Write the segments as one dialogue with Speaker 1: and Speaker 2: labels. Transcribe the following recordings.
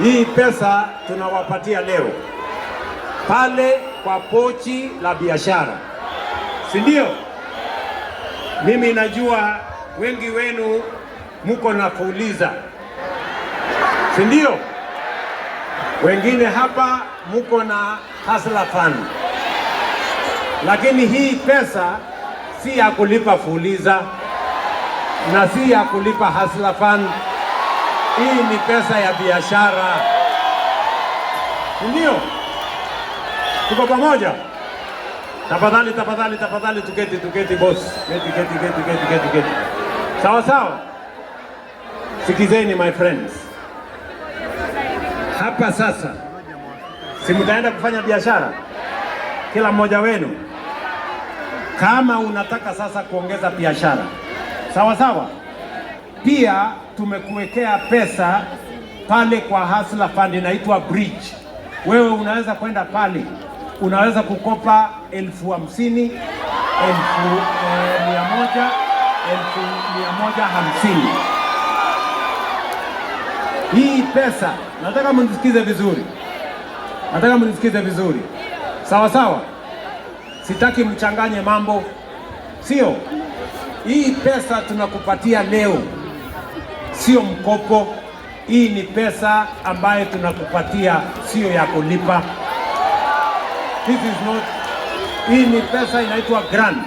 Speaker 1: Hii pesa tunawapatia leo pale kwa pochi la biashara, si ndio? Mimi najua wengi wenu muko na Fuliza, si ndio? Wengine hapa muko na Hustler Fund, lakini hii pesa si ya kulipa Fuliza na si ya kulipa Hustler Fund. Hii ni pesa ya biashara, ndio. Tuko pamoja? Tafadhali tuketi boss. Keti. Sawa sawa. Sikizeni my friends. Hapa sasa, si mtaenda kufanya biashara kila mmoja wenu? Kama unataka sasa kuongeza biashara, sawa sawa, pia tumekuwekea pesa pale kwa Hustler Fund inaitwa Bridge. Wewe unaweza kwenda pale, unaweza kukopa 50,000, 100,000, 150. Hii pesa, nataka mnisikize vizuri, sawa sawa. Sitaki mchanganye mambo, sio? Hii pesa tunakupatia leo, sio mkopo. Hii ni pesa ambayo tunakupatia, sio ya kulipa. Hii ni pesa inaitwa grant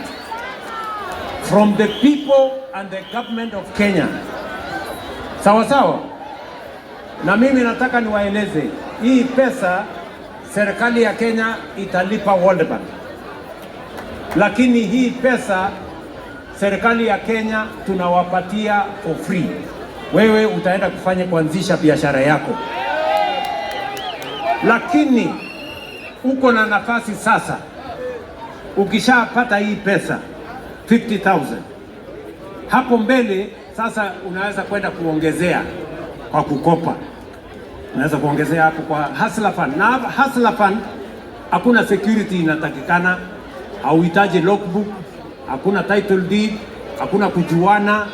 Speaker 1: from the people and the government of Kenya, sawa sawa. Na mimi nataka niwaeleze, hii pesa serikali ya Kenya italipa World Bank, lakini hii pesa serikali ya Kenya tunawapatia for free. Wewe utaenda kuanzisha biashara yako, lakini uko na nafasi sasa. Ukishapata hii pesa 50,000 hapo mbele, sasa unaweza kwenda kuongezea kwa kukopa. Unaweza kuongezea hapo kwa Hustler Fund. Na Hustler Fund hakuna security inatakikana, hauhitaji logbook, hakuna title deed, hakuna kujuana.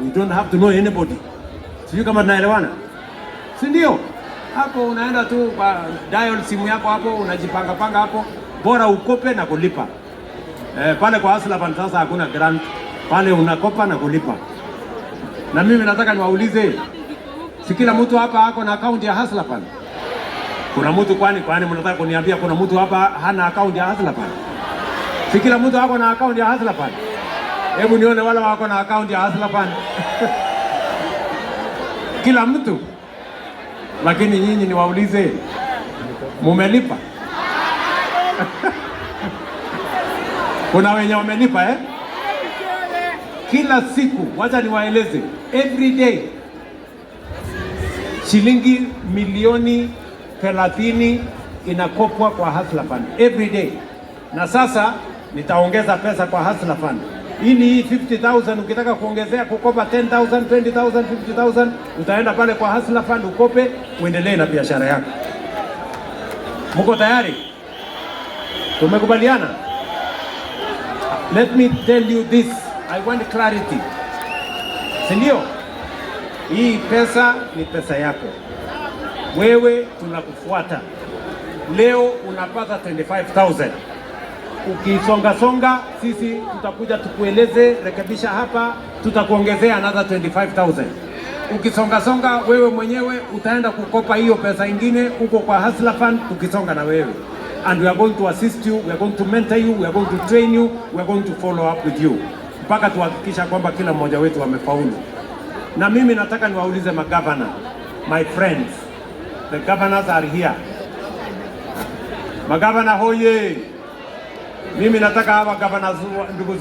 Speaker 1: You don't have to know anybody. Sijui kama tunaelewana, si ndio? Hapo unaenda tu kwa dial simu yako hapo, unajipanga hapo, bora ukope na kulipa. Pale kwa Hustler Fund sasa hakuna grant, pale unakopa na kulipa. Na mimi nataka niwaulize, si kila mtu hapa ako na account ya Hustler Fund? Kuna mtu kwani mnataka kuniambia kuna mtu hapa hana account ya Hustler Fund? Si kila mtu ako na account ya Hustler Fund? Hebu nione wale wako na account ya Hustler Fund. Kila mtu. Lakini nyinyi niwaulize, mumelipa? Kuna wenye wamelipa Kila siku, wacha niwaeleze, every day shilingi milioni 30 inakopwa kwa Hustler Fund every day. Na sasa nitaongeza pesa kwa Hustler Fund. Hii 50,000 ukitaka kuongezea kukopa 10,000, 20,000, 50,000, utaenda pale kwa Hustler Fund ukope, uendelee na biashara yako. Mko tayari? Tumekubaliana? Let me tell you this. I want clarity. Si ndio? Hii pesa ni pesa yako. Wewe tunakufuata. Leo unapata 25,000. Ukisonga sisi tutakuja tukueleze, rekebisha hapa, tutakuongezea another 25,000. Ukisonga wewe mwenyewe utaenda kukopa hiyo pesa ingine huko kwa Hustler Fund, tukisonga na wewe. And we are going to assist you, we are going to mentor you, we are going to train you, we are going to follow up with you, mpaka tuhakikisha kwamba kila mmoja wetu amefaulu. Na mimi nataka niwaulize magavana, my friends, the governors are here. Magavana hoye! Mimi nataka hawa governors ndugu